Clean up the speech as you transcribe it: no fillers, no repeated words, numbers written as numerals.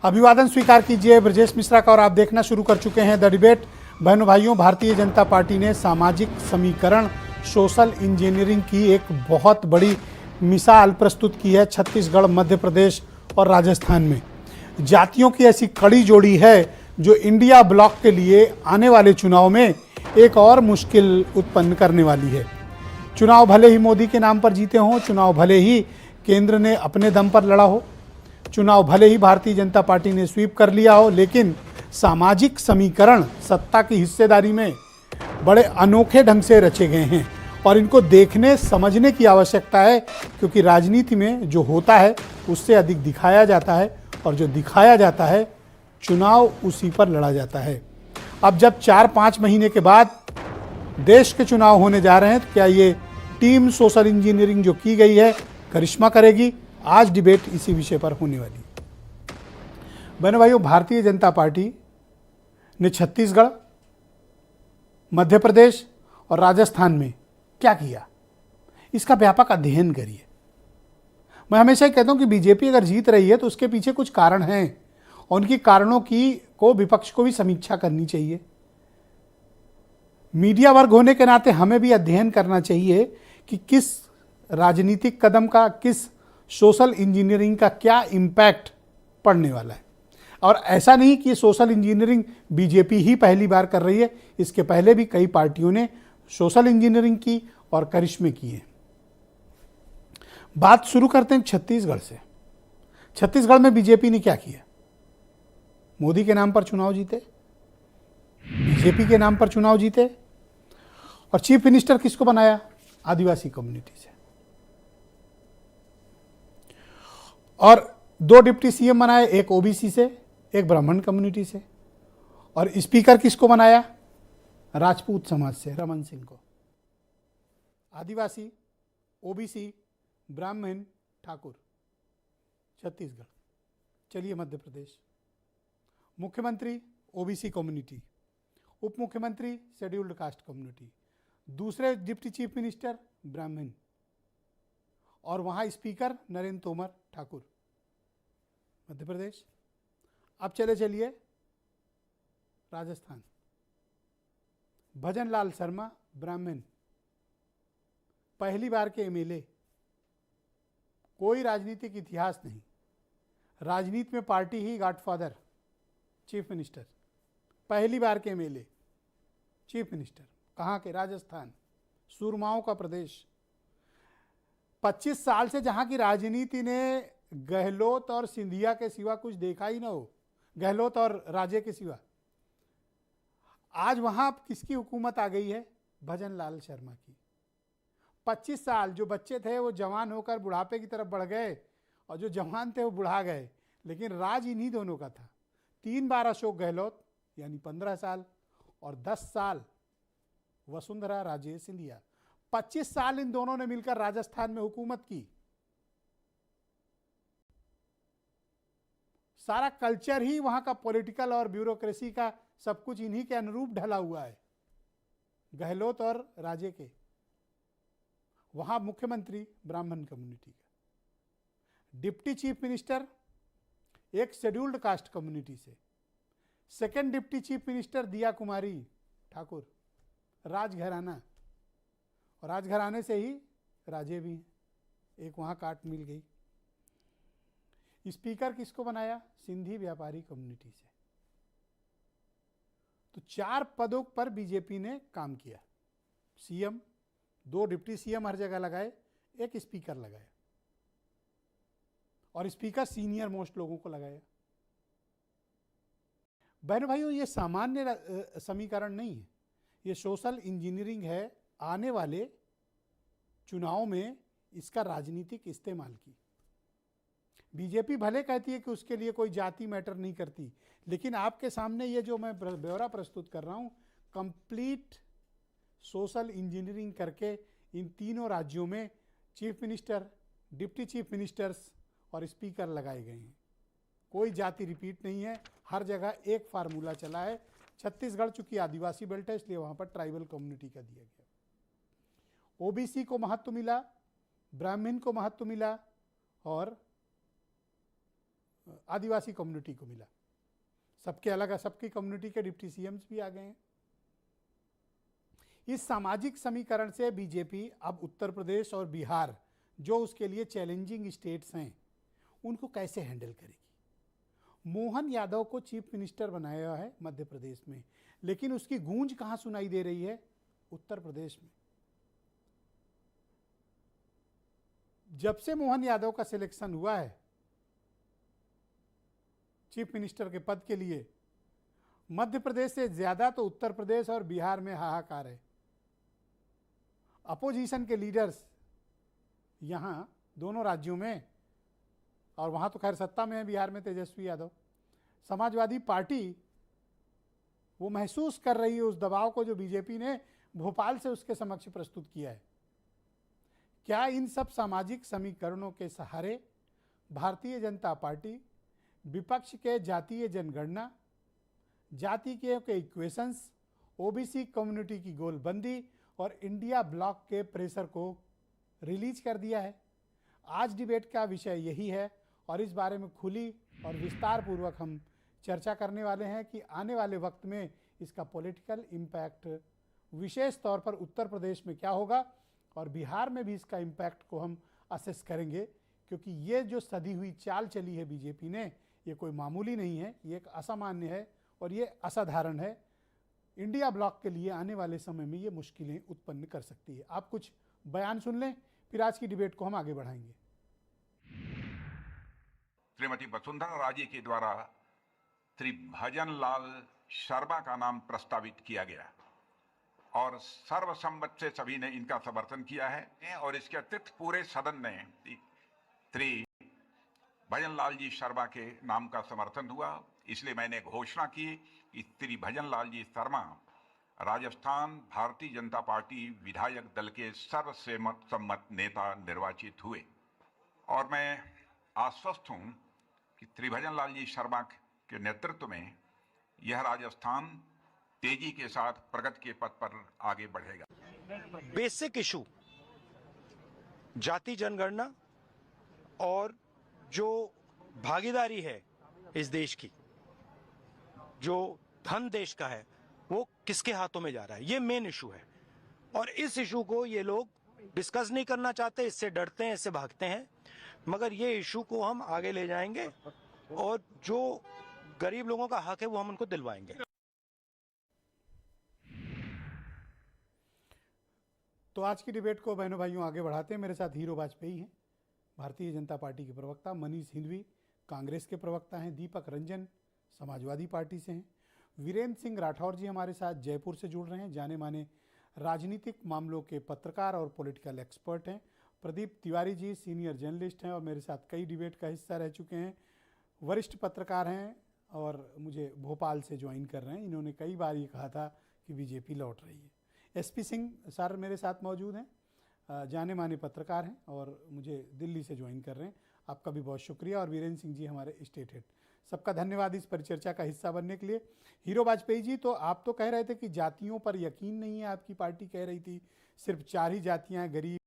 अभिवादन स्वीकार कीजिए ब्रजेश मिश्रा का और आप देखना शुरू कर चुके हैं द डिबेट। बहनों भाइयों, भारतीय जनता पार्टी ने सामाजिक समीकरण सोशल इंजीनियरिंग की एक बहुत बड़ी मिसाल प्रस्तुत की है छत्तीसगढ़, मध्य प्रदेश और राजस्थान में। जातियों की ऐसी कड़ी जोड़ी है जो इंडिया ब्लॉक के लिए आने वाले चुनाव में एक और मुश्किल उत्पन्न करने वाली है। चुनाव भले ही मोदी के नाम पर जीते हों, चुनाव भले ही केंद्र ने अपने दम पर लड़ा हो, चुनाव भले ही भारतीय जनता पार्टी ने स्वीप कर लिया हो, लेकिन सामाजिक समीकरण सत्ता की हिस्सेदारी में बड़े अनोखे ढंग से रचे गए हैं और इनको देखने समझने की आवश्यकता है, क्योंकि राजनीति में जो होता है उससे अधिक दिखाया जाता है और जो दिखाया जाता है चुनाव उसी पर लड़ा जाता है। अब जब 4-5 महीने के बाद देश के चुनाव होने जा रहे हैं, तो क्या ये टीम सोशल इंजीनियरिंग जो की गई है करिश्मा करेगी? आज डिबेट इसी विषय पर होने वाली है। बहनों भाइयों, भारतीय जनता पार्टी ने छत्तीसगढ़, मध्य प्रदेश और राजस्थान में क्या किया, इसका व्यापक अध्ययन करिए। मैं हमेशा ही कहता हूं कि बीजेपी अगर जीत रही है तो उसके पीछे कुछ कारण हैं और उनकी कारणों की को विपक्ष को भी समीक्षा करनी चाहिए। मीडिया वर्ग होने के नाते हमें भी अध्ययन करना चाहिए कि किस राजनीतिक कदम का, किस सोशल इंजीनियरिंग का क्या इम्पैक्ट पड़ने वाला है। और ऐसा नहीं कि सोशल इंजीनियरिंग बीजेपी ही पहली बार कर रही है, इसके पहले भी कई पार्टियों ने सोशल इंजीनियरिंग की और करिश्मे किए। बात शुरू करते हैं छत्तीसगढ़ से। छत्तीसगढ़ में बीजेपी ने क्या किया? मोदी के नाम पर चुनाव जीते, बीजेपी के नाम पर चुनाव जीते और चीफ मिनिस्टर किसको बनाया? आदिवासी कम्युनिटी से। और 2 डिप्टी सीएम बनाए, एक ओबीसी से, एक ब्राह्मण कम्युनिटी से। और स्पीकर किसको बनाया? राजपूत समाज से रमन सिंह को। आदिवासी, ओबीसी, ब्राह्मण, ठाकुर, छत्तीसगढ़। चलिए मध्य प्रदेश। मुख्यमंत्री ओबीसी कम्युनिटी, उप मुख्यमंत्री शेड्यूल्ड कास्ट कम्युनिटी, दूसरे डिप्टी चीफ मिनिस्टर ब्राह्मण और वहां स्पीकर नरेंद्र तोमर, ठाकुर, मध्य प्रदेश। अब चलिए राजस्थान। भजन लाल शर्मा, ब्राह्मण, पहली बार के एमएलए, कोई राजनीतिक इतिहास नहीं, राजनीति में पार्टी ही गॉडफादर, चीफ मिनिस्टर, पहली बार के एमएलए, चीफ मिनिस्टर। कहाँ के? राजस्थान, सूरमाओं का प्रदेश। 25 साल से जहां की राजनीति ने गहलोत और सिंधिया के सिवा कुछ देखा ही ना हो, गहलोत और राजे के सिवा, आज वहां किसकी हुकूमत आ गई है? भजन लाल शर्मा की। 25 साल जो बच्चे थे वो जवान होकर बुढ़ापे की तरफ बढ़ गए और जो जवान थे वो बुढ़ा गए, लेकिन राज इन्हीं दोनों का था। 3 बार अशोक गहलोत यानी 15 साल और 10 साल वसुंधरा राजे सिंधिया। 25 साल इन दोनों ने मिलकर राजस्थान में हुकूमत की। सारा कल्चर ही वहां का पॉलिटिकल और ब्यूरोक्रेसी का सब कुछ इन्हीं के अनुरूप ढला हुआ है, गहलोत और राजे के। वहां मुख्यमंत्री ब्राह्मण कम्युनिटी का, डिप्टी चीफ मिनिस्टर एक शेड्यूल्ड कास्ट कम्युनिटी से, सेकंड डिप्टी चीफ मिनिस्टर दिया कुमारी ठाकुर, राजघराना, और राजघराने से ही राजे भी हैं, एक वहां काट मिल गई। स्पीकर किसको बनाया? सिंधी व्यापारी कम्युनिटी से। तो 4 पदों पर बीजेपी ने काम किया। सीएम, 2 डिप्टी सीएम हर जगह लगाए, एक स्पीकर लगाया और स्पीकर सीनियर मोस्ट लोगों को लगाया। बहनों भाइयों, ये सामान्य समीकरण नहीं है, ये सोशल इंजीनियरिंग है आने वाले चुनाव में इसका राजनीतिक इस्तेमाल की। बीजेपी भले कहती है कि उसके लिए कोई जाति मैटर नहीं करती, लेकिन आपके सामने ये जो मैं ब्यौरा प्रस्तुत कर रहा हूं, कंप्लीट सोशल इंजीनियरिंग करके इन तीनों राज्यों में chief minister, deputy chief ministers और स्पीकर लगाए गए हैं। कोई जाति रिपीट नहीं है, हर जगह एक फार्मूला चला है। छत्तीसगढ़ चूंकि आदिवासी बेल्ट है, इसलिए वहां पर ट्राइबल कम्युनिटी का दिया गया। ओबीसी को महत्व मिला, ब्राह्मण को महत्व मिला और आदिवासी कम्युनिटी को मिला। सबके अलग, सबकी कम्युनिटी के डिप्टी सीएम्स भी आ गए हैं। इस सामाजिक समीकरण से बीजेपी अब उत्तर प्रदेश और बिहार, जो उसके लिए चैलेंजिंग स्टेट्स हैं, उनको कैसे हैंडल करेगी। मोहन यादव को चीफ मिनिस्टर बनाया है मध्य प्रदेश में, लेकिन उसकी गूंज कहां सुनाई दे रही है? उत्तर प्रदेश में। जब से मोहन यादव का सिलेक्शन हुआ है चीफ मिनिस्टर के पद के लिए, मध्य प्रदेश से ज्यादा तो उत्तर प्रदेश और बिहार में हाहाकार है। अपोजिशन के लीडर्स यहां दोनों राज्यों में, और वहां तो खैर सत्ता में है बिहार में तेजस्वी यादव, समाजवादी पार्टी वो महसूस कर रही है उस दबाव को जो बीजेपी ने भोपाल से उसके समक्ष प्रस्तुत किया है। क्या इन सब सामाजिक समीकरणों के सहारे भारतीय जनता पार्टी विपक्ष के जातीय जनगणना, जाति के इक्वेशंस, ओबीसी कम्युनिटी की गोलबंदी और इंडिया ब्लॉक के प्रेशर को रिलीज कर दिया है? आज डिबेट का विषय यही है और इस बारे में खुली और विस्तार पूर्वक हम चर्चा करने वाले हैं कि आने वाले वक्त में इसका पॉलिटिकल इम्पैक्ट विशेष तौर पर उत्तर प्रदेश में क्या होगा और बिहार में भी इसका इम्पैक्ट को हम असेस करेंगे, क्योंकि ये जो सधी हुई चाल चली है बीजेपी ने, ये कोई मामूली नहीं है, ये एक असामान्य है और ये असाधारण है। इंडिया ब्लॉक के लिए आने वाले समय में ये मुश्किलें उत्पन्न कर सकती है। आप कुछ बयान सुन लें, फिर आज की डिबेट को हम आगे बढ़ाएंगे। श्रीमती वसुंधरा राजे के द्वारा श्री भजन लाल शर्मा का नाम प्रस्तावित किया गया और सर्वसम्मत से सभी ने इनका समर्थन किया है और इसके अतिरिक्त पूरे सदन ने श्री भजन लाल जी शर्मा के नाम का समर्थन हुआ। इसलिए मैंने घोषणा की कि श्री भजन लाल जी शर्मा राजस्थान भारतीय जनता पार्टी विधायक दल के सर्वसम्मत नेता निर्वाचित हुए और मैं आश्वस्त हूं कि श्री भजन लाल जी शर्मा के नेतृत्व में यह राजस्थान तेजी के साथ प्रगति के पथ पर आगे बढ़ेगा। बेसिक इशू जाति जनगणना और जो भागीदारी है इस देश की, जो धन देश का है, वो किसके हाथों में जा रहा है, ये मेन इशू है। और इस इशू को ये लोग डिस्कस नहीं करना चाहते, इससे डरते हैं, इससे भागते हैं, मगर ये इशू को हम आगे ले जाएंगे और जो गरीब लोगों का हक है वो हम उनको दिलवाएंगे। तो आज की डिबेट को बहनों भाइयों आगे बढ़ाते हैं। मेरे साथ हीरो वाजपेयी हैं, भारतीय जनता पार्टी के प्रवक्ता, मनीष हिंदवी कांग्रेस के प्रवक्ता हैं, दीपक रंजन समाजवादी पार्टी से हैं, वीरेंद्र सिंह राठौर जी हमारे साथ जयपुर से जुड़ रहे हैं, जाने माने राजनीतिक मामलों के पत्रकार और पॉलिटिकल एक्सपर्ट हैं, प्रदीप तिवारी जी सीनियर जर्नलिस्ट हैं और मेरे साथ कई डिबेट का हिस्सा रह चुके हैं, वरिष्ठ पत्रकार हैं और मुझे भोपाल से ज्वाइन कर रहे हैं। इन्होंने कई बार ये कहा था कि बीजेपी लौट रही है। एसपी सिंह सर मेरे साथ मौजूद हैं, जाने माने पत्रकार हैं और मुझे दिल्ली से ज्वाइन कर रहे हैं। आपका भी बहुत शुक्रिया। और वीरेंद्र सिंह जी हमारे स्टेट हेड, सबका धन्यवाद इस परिचर्चा का हिस्सा बनने के लिए। हीरो वाजपेयी जी, तो आप तो कह रहे थे कि जातियों पर यकीन नहीं है, आपकी पार्टी कह रही थी सिर्फ 4 ही जातियां, गरीब